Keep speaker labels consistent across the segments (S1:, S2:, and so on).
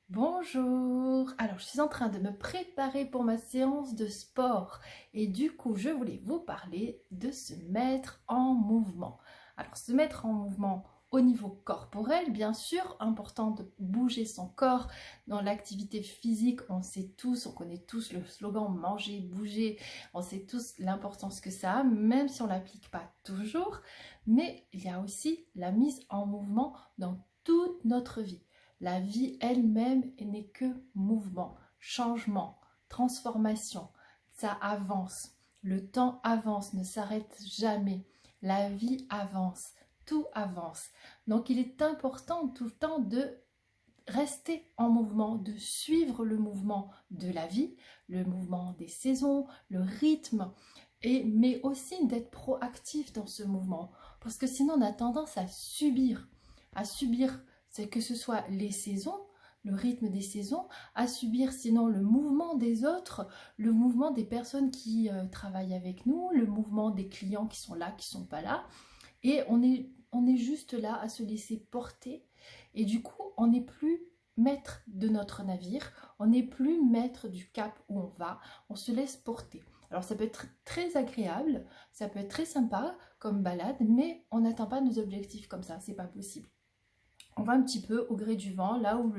S1: Bonjour, alors je suis en train de me préparer pour ma séance de sport et du coup je voulais vous parler de se mettre en mouvement. Alors se mettre en mouvement au niveau corporel, bien sûr, important de bouger son corps dans l'activité physique, on sait tous, on connaît tous le slogan manger, bouger, on sait tous l'importance que ça a, même si on ne l'applique pas toujours, mais il y a aussi la mise en mouvement dans toute notre vie. La vie elle-même n'est que mouvement, changement, transformation. Ça avance. Le temps avance, ne s'arrête jamais. La vie avance, tout avance. Donc il est important tout le temps de rester en mouvement, de suivre le mouvement de la vie, le mouvement des saisons, le rythme, mais aussi d'être proactif dans ce mouvement. Parce que sinon on a tendance à subir c'est que ce soit les saisons, le rythme des saisons, à subir sinon le mouvement des autres, le mouvement des personnes qui travaillent avec nous, le mouvement des clients qui sont là, qui ne sont pas là. Et on est juste là à se laisser porter. Et du coup, on n'est plus maître de notre navire, on n'est plus maître du cap où on va, on se laisse porter. Alors ça peut être très agréable, ça peut être très sympa comme balade, mais on n'atteint pas nos objectifs comme ça, c'est pas possible. On va un petit peu au gré du vent, là où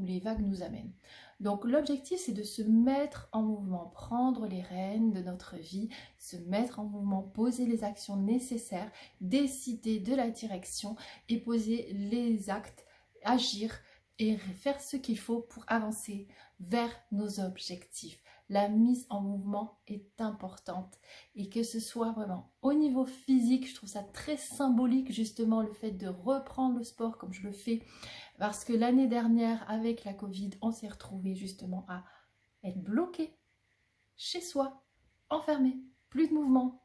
S1: les vagues nous amènent. Donc l'objectif, c'est de se mettre en mouvement, prendre les rênes de notre vie, se mettre en mouvement, poser les actions nécessaires, décider de la direction et poser les actes, agir et faire ce qu'il faut pour avancer vers nos objectifs. La mise en mouvement est importante et que ce soit vraiment au niveau physique, je trouve ça très symbolique justement le fait de reprendre le sport comme je le fais parce que l'année dernière avec la Covid, on s'est retrouvé justement à être bloqué chez soi, enfermé, plus de mouvement,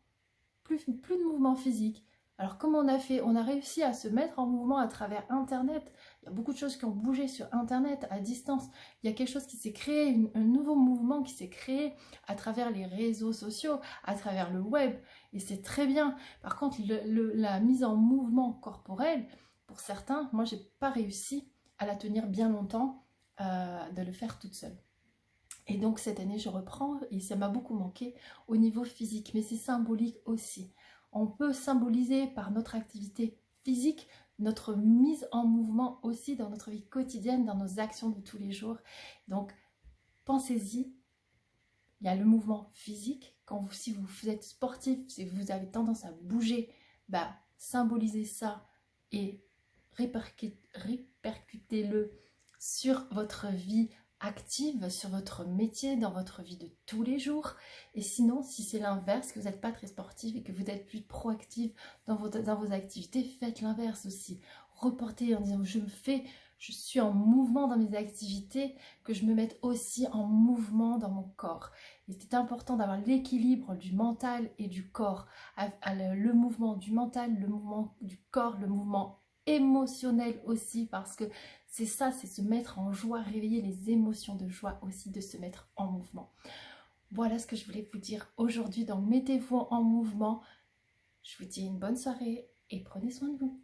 S1: plus de mouvement physique. Alors comment on a fait? On a réussi à se mettre en mouvement à travers Internet. Il y a beaucoup de choses qui ont bougé sur Internet à distance. Il y a quelque chose qui s'est créé, un nouveau mouvement qui s'est créé à travers les réseaux sociaux, à travers le web. Et c'est très bien. Par contre, la mise en mouvement corporel, pour certains, moi, j'ai pas réussi à la tenir bien longtemps, de le faire toute seule. Et donc cette année, je reprends et ça m'a beaucoup manqué au niveau physique, mais c'est symbolique aussi. On peut symboliser par notre activité physique, notre mise en mouvement aussi dans notre vie quotidienne, dans nos actions de tous les jours. Donc pensez-y, il y a le mouvement physique. Si vous êtes sportif, si vous avez tendance à bouger, bah, symbolisez ça et répercutez-le sur votre vie active, sur votre métier, dans votre vie de tous les jours. Et sinon, si c'est l'inverse, que vous n'êtes pas très sportif et que vous êtes plus proactif dans vos activités, faites l'inverse aussi. Reportez en disant je suis en mouvement dans mes activités, que je me mette aussi en mouvement dans mon corps. Et c'est important d'avoir l'équilibre du mental et du corps, le mouvement du mental, le mouvement du corps, le mouvement émotionnel aussi, parce que c'est ça, c'est se mettre en joie, réveiller les émotions de joie aussi, de se mettre en mouvement. Voilà ce que je voulais vous dire aujourd'hui, donc mettez-vous en mouvement. Je vous dis une bonne soirée et prenez soin de vous.